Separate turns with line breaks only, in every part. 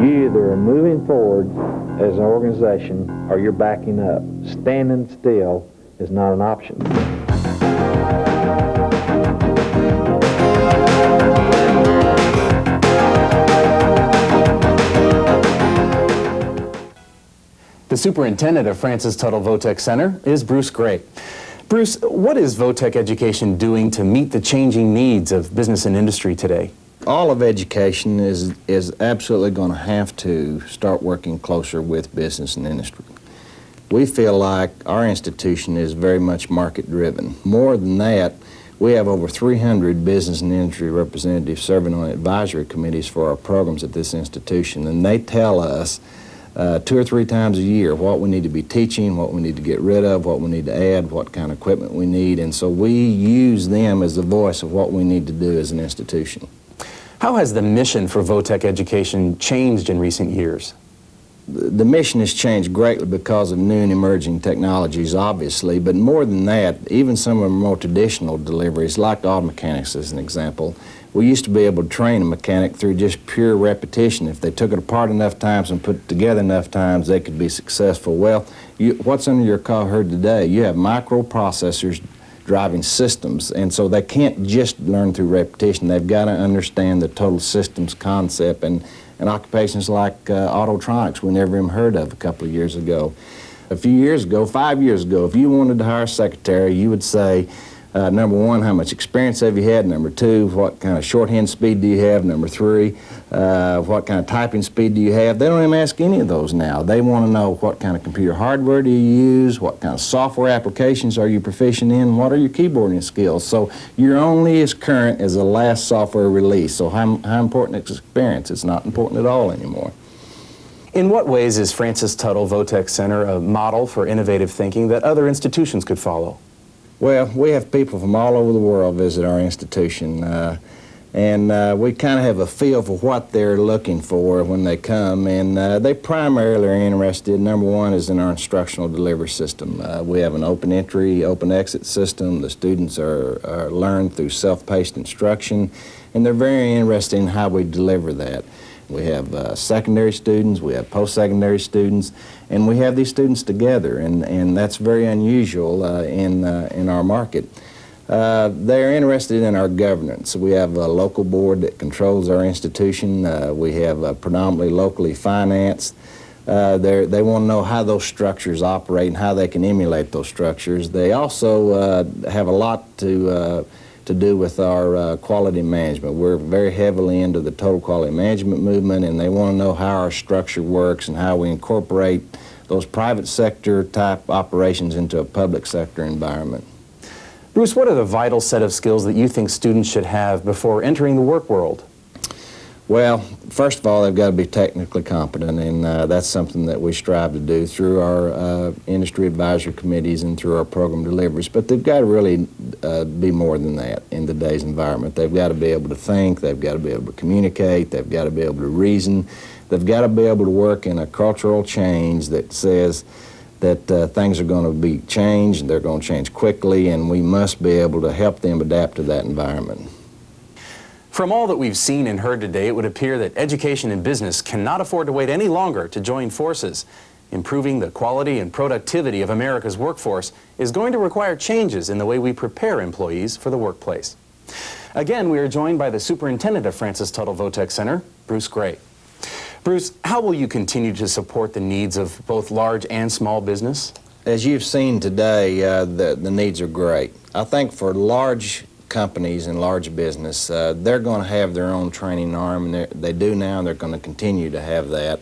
You either are moving forward as an organization or you're backing up. Standing still is not an option.
The superintendent of Francis Tuttle Votech Center is Bruce Gray. Bruce, what is Votech Education doing to meet the changing needs of business and industry today?
All of education is absolutely going to have to start working closer with business and industry. We feel like our institution is very much market-driven. More than that, we have over 300 business and industry representatives serving on advisory committees for our programs at this institution, and they tell us 2 or 3 times a year what we need to be teaching, what we need to get rid of, what we need to add, what kind of equipment we need, and so we use them as the voice of what we need to do as an institution.
How has the mission for Votech Education changed in recent years?
The mission has changed greatly because of new and emerging technologies, obviously, but more than that, even some of the more traditional deliveries, like auto mechanics as an example, we used to be able to train a mechanic through just pure repetition. If they took it apart enough times and put it together enough times, they could be successful. Well, what's under your car heard today? You have microprocessors driving systems, and so they can't just learn through repetition. They've got to understand the total systems concept, and occupations like autotronics we never even heard of a couple of years ago. A few years ago, 5 years ago, if you wanted to hire a secretary, you would say, number 1, how much experience have you had? Number 2, what kind of shorthand speed do you have? Number 3, what kind of typing speed do you have? They don't even ask any of those now. They want to know what kind of computer hardware do you use, what kind of software applications are you proficient in, what are your keyboarding skills. So you're only as current as the last software release. So how important is experience? It's not important at all anymore.
In what ways is Francis Tuttle Votech Center a model for innovative thinking that other institutions could follow?
Well, we have people from all over the world visit our institution, and we kind of have a feel for what they're looking for when they come, and they primarily are interested, number 1, is in our instructional delivery system. We have an open entry, open exit system. The students are learned through self-paced instruction, and they're very interested in how we deliver that. We have secondary students, we have post-secondary students, and we have these students together, and that's very unusual in our market. They're interested in our governance. We have a local board that controls our institution. We have predominantly locally financed. They want to know how those structures operate and how they can emulate those structures. They also have a lot to do with our quality management. We're very heavily into the total quality management movement, and they want to know how our structure works and how we incorporate those private sector type operations into a public sector environment.
Bruce, what are the vital set of skills that you think students should have before entering the work world?
Well, first of all, they've got to be technically competent, and that's something that we strive to do through our industry advisory committees and through our program deliveries. But they've got to really be more than that in today's environment. They've got to be able to think, they've got to be able to communicate, they've got to be able to reason, they've got to be able to work in a cultural change that says that things are going to be changed, and they're going to change quickly, and we must be able to help them adapt to that environment.
From all that we've seen and heard today, it would appear that education and business cannot afford to wait any longer to join forces. Improving the quality and productivity of America's workforce is going to require changes in the way we prepare employees for the workplace. Again, we are joined by the superintendent of Francis Tuttle Votech Center, Bruce Gray. Bruce, how will you continue to support the needs of both large and small business?
As you've seen today, the needs are great. I think for large companies and large business, they're going to have their own training arm, and they do now, and they're going to continue to have that,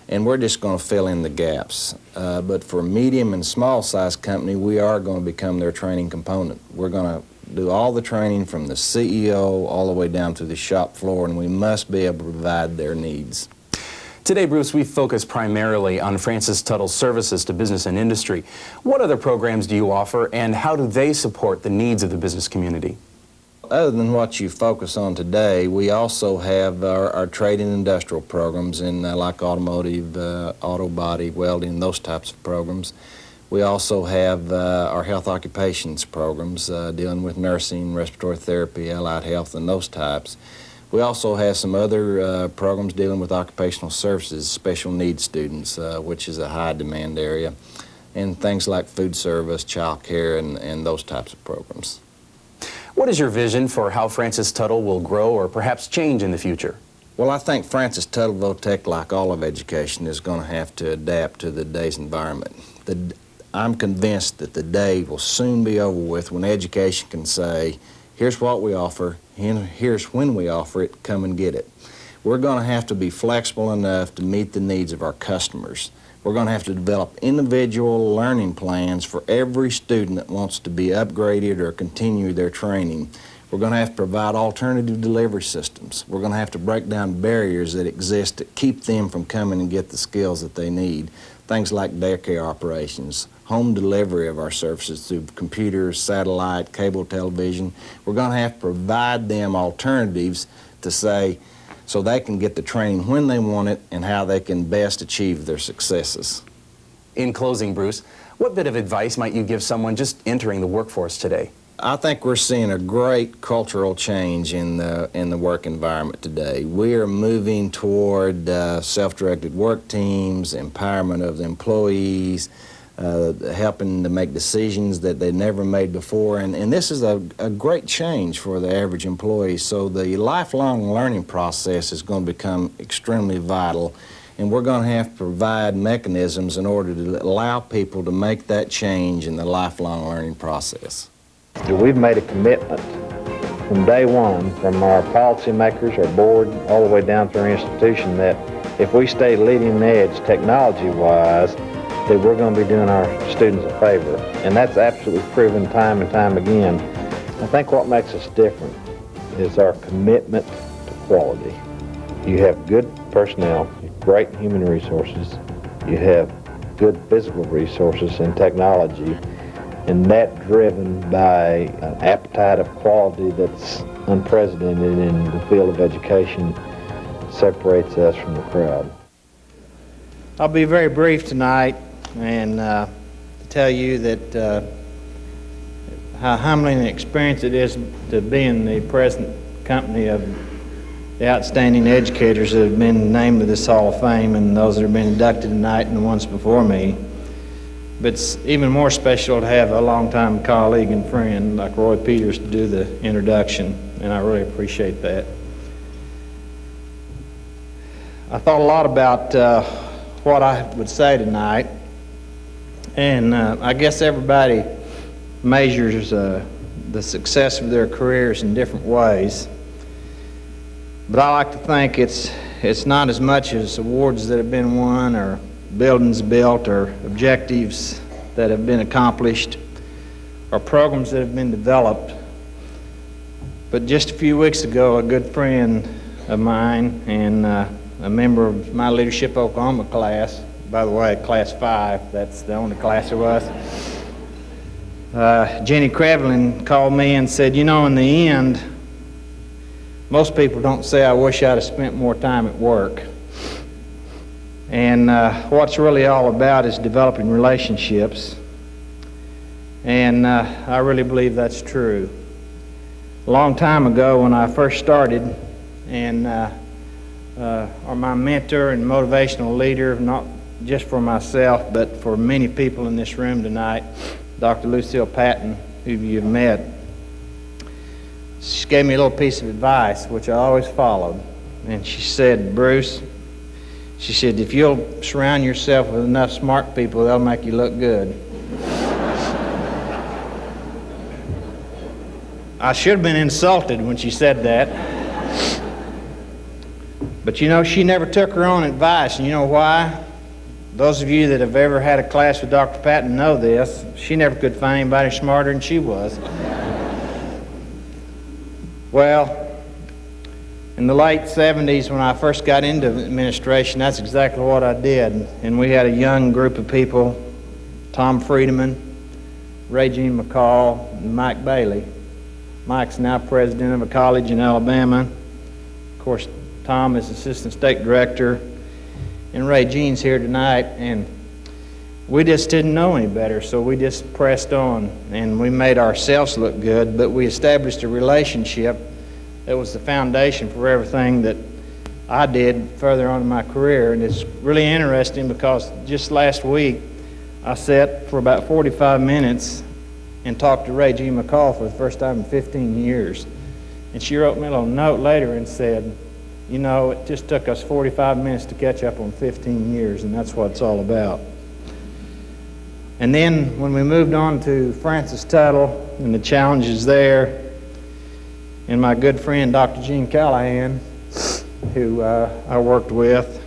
and we're just going to fill in the gaps. But for a medium and small size company, we are going to become their training component. We're going to do all the training from the CEO all the way down to the shop floor, and we must be able to provide their needs.
Today, Bruce, we focus primarily on Francis Tuttle's services to business and industry. What other programs do you offer, and how do they support the needs of the business community?
Other than what you focus on today, we also have our trade and industrial programs in like automotive, auto body, welding, those types of programs. We also have our health occupations programs dealing with nursing, respiratory therapy, allied health, and those types. We also have some other programs dealing with occupational services, special needs students, which is a high demand area, and things like food service, child care, and those types of programs.
What is your vision for how Francis Tuttle will grow or perhaps change in the future?
Well, I think Francis Tuttleville Tech, like all of education, is going to have to adapt to the day's environment. I'm convinced that the day will soon be over with when education can say, here's what we offer, and here's when we offer it, come and get it. We're going to have to be flexible enough to meet the needs of our customers. We're going to have to develop individual learning plans for every student that wants to be upgraded or continue their training. We're going to have to provide alternative delivery systems. We're going to have to break down barriers that exist to keep them from coming and get the skills that they need. Things like daycare operations, home delivery of our services through computers, satellite, cable television. We're going to have to provide them alternatives to say, so they can get the training when they want it and how they can best achieve their successes.
In closing, Bruce, what bit of advice might you give someone just entering the workforce today?
I think we're seeing a great cultural change in the work environment today. We are moving toward self-directed work teams, empowerment of the employees, helping to make decisions that they never made before, and this is a great change for the average employee. So the lifelong learning process is going to become extremely vital, and we're going to have to provide mechanisms in order to allow people to make that change in the lifelong learning process.
We've made a commitment from day one, from our policymakers, our board, all the way down through our institution, that if we stay leading edge technology-wise, that we're going to be doing our students a favor. And that's absolutely proven time and time again. I think what makes us different is our commitment to quality. You have good personnel, great human resources, you have good physical resources and technology, and that driven by an appetite of quality that's unprecedented in the field of education separates us from the crowd.
I'll be very brief tonight and tell you that how humbling an experience it is to be in the present company of the outstanding educators that have been named to this Hall of Fame, and those that have been inducted tonight and the ones before me. But it's even more special to have a longtime colleague and friend like Roy Peters to do the introduction, and I really appreciate that. I thought a lot about what I would say tonight, and I guess everybody measures the success of their careers in different ways. But I like to think it's not as much as awards that have been won or buildings built or objectives that have been accomplished or programs that have been developed. But just a few weeks ago, a good friend of mine and a member of my Leadership Oklahoma class, by the way, class 5, that's the only class there was, Jenny Krevlin called me and said, you know, in the end, most people don't say, I wish I'd have spent more time at work. And what's really all about is developing relationships. And I really believe that's true. A long time ago when I first started, and my mentor and motivational leader, not just for myself, but for many people in this room tonight, Dr. Lucille Patton, who you've met, she gave me a little piece of advice, which I always followed. And she said, Bruce, she said, if you'll surround yourself with enough smart people, they'll make you look good. I should have been insulted when she said that. But you know, she never took her own advice, and you know why? Those of you that have ever had a class with Dr. Patton know this. She never could find anybody smarter than she was. Well, in the late 70s, when I first got into administration, that's exactly what I did. And we had a young group of people, Tom Friedman, Ray Jean McCall, and Mike Bailey. Mike's now president of a college in Alabama. Of course, Tom is assistant state director, and Ray Jean's here tonight. And we just didn't know any better, so we just pressed on, and we made ourselves look good, but we established a relationship it was the foundation for everything that I did further on in my career. And it's really interesting because just last week I sat for about 45 minutes and talked to Ray G. McCall for the first time in 15 years. And she wrote me a little note later and said, you know, it just took us 45 minutes to catch up on 15 years, and that's what it's all about. And then when we moved on to Francis Tuttle and the challenges there, and my good friend Dr. Gene Callahan, who I worked with,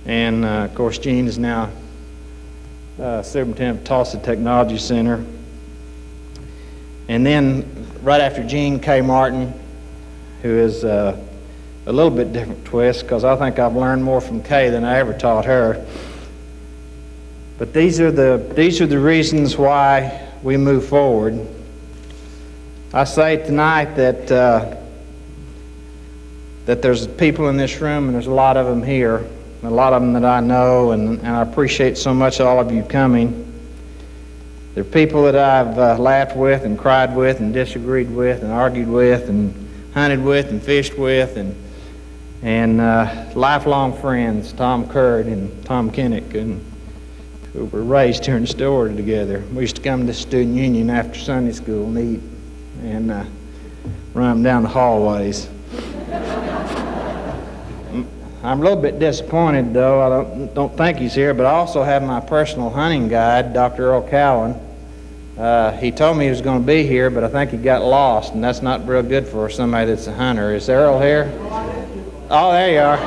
and of course Gene is now Superintendent of Tulsa Technology Center. And then right after Gene, Kay Martin, who is a little bit different twist, because I think I've learned more from Kay than I ever taught her. But these are the reasons why we move forward. I say tonight that that there's people in this room, and there's a lot of them here, a lot of them that I know, and I appreciate so much all of you coming. They're people that I've laughed with and cried with and disagreed with and argued with and hunted with and fished with, and lifelong friends, Tom Curd and Tom Kinnick, and who were raised here in Stillwater together. We used to come to the student union after Sunday school and eat and run them down the hallways. I'm a little bit disappointed, though. I don't think he's here, but I also have my personal hunting guide, Dr. Earl Cowan. He told me he was going to be here, but I think he got lost, and that's not real good for somebody that's a hunter. Is Earl here? Oh, there you are.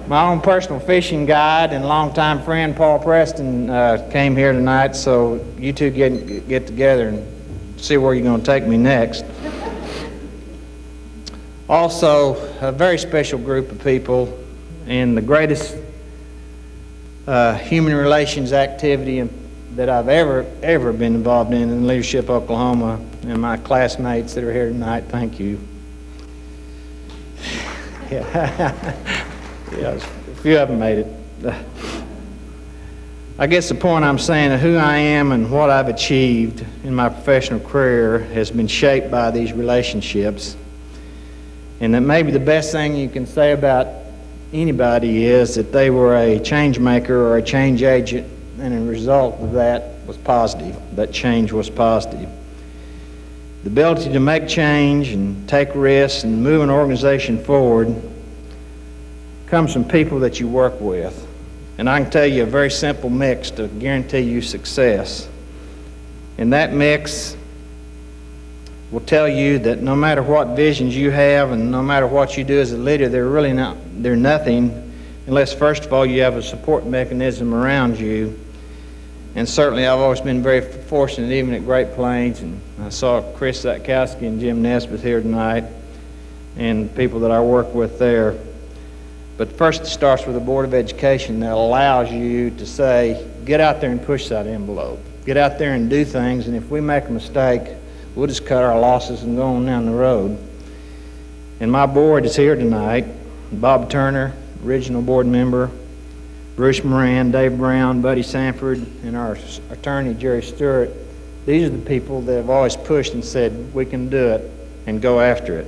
My own personal fishing guide and longtime friend Paul Preston came here tonight, so you two get together and see where you're going to take me next. Also, a very special group of people, and the greatest human relations activity that I've ever been involved in Leadership Oklahoma, and my classmates that are here tonight, thank you. Yeah, a few of them made it. I guess the point I'm saying of who I am and what I've achieved in my professional career has been shaped by these relationships. And that maybe the best thing you can say about anybody is that they were a change maker or a change agent, and a result of that was positive. That change was positive. The ability to make change and take risks and move an organization forward comes from people that you work with. And I can tell you a very simple mix to guarantee you success. And that mix will tell you that no matter what visions you have and no matter what you do as a leader, they're nothing unless, first of all, you have a support mechanism around you. And certainly I've always been very fortunate, even at Great Plains, and I saw Chris Zatkowski and Jim Nesbitt here tonight, and people that I work with there. But first it starts with a Board of Education that allows you to say, get out there and push that envelope. Get out there and do things, and if we make a mistake, we'll just cut our losses and go on down the road. And my board is here tonight. Bob Turner, original board member, Bruce Moran, Dave Brown, Buddy Sanford, and our attorney, Jerry Stewart. These are the people that have always pushed and said, we can do it, and go after it.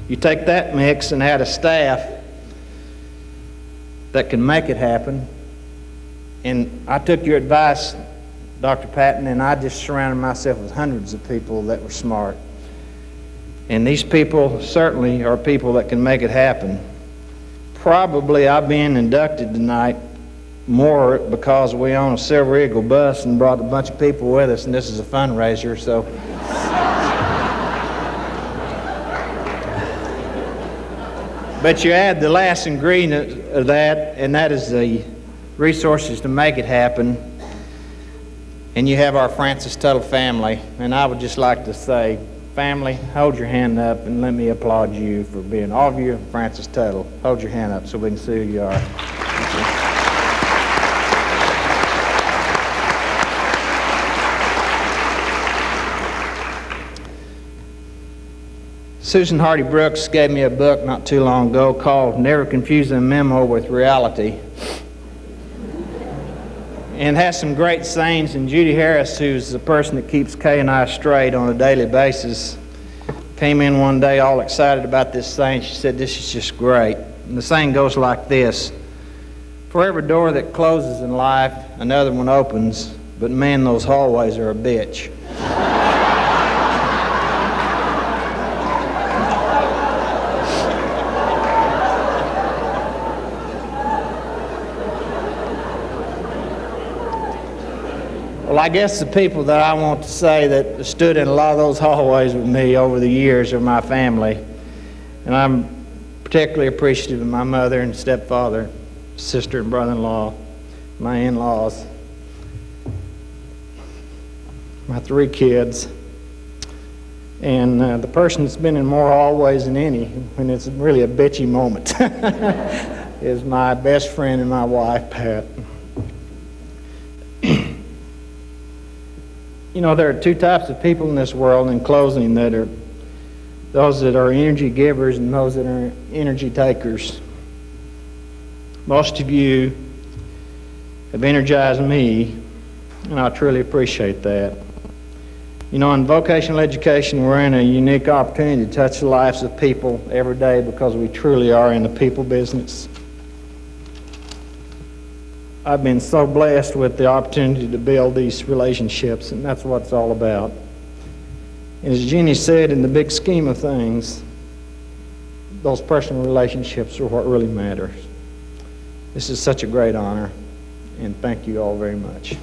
You take that mix and add a staff that can make it happen. And I took your advice, Dr. Patton, and I just surrounded myself with hundreds of people that were smart. And these people certainly are people that can make it happen. Probably I'm being inducted tonight more because we own a Silver Eagle bus and brought a bunch of people with us, and this is a fundraiser, so. But you add the last ingredient of that, and that is the resources to make it happen. And you have our Francis Tuttle family, and I would just like to say, family, hold your hand up and let me applaud you for being, all of you, Francis Tuttle, hold your hand up so we can see who you are. Thank you. Susan Hardy Brooks gave me a book not too long ago called Never Confuse a Memo with Reality. and has some great sayings. And Judy Harris, who's the person that keeps Kay and I straight on a daily basis, came in one day all excited about this saying. She said, "This is just great." And the saying goes like this: "For every door that closes in life, another one opens, but man, those hallways are a bitch." Well, I guess the people that I want to say that stood in a lot of those hallways with me over the years are my family. And I'm particularly appreciative of my mother and stepfather, sister and brother-in-law, my in-laws, my 3 kids, and the person that's been in more hallways than any, when it's really a bitchy moment, is my best friend and my wife, Pat. You know, there are 2 types of people in this world, in closing, that are those that are energy givers and those that are energy takers. Most of you have energized me, and I truly appreciate that. You know, in vocational education, we're in a unique opportunity to touch the lives of people every day because we truly are in the people business. I've been so blessed with the opportunity to build these relationships, and that's what it's all about. And as Jenny said, in the big scheme of things, those personal relationships are what really matters. This is such a great honor, and thank you all very much.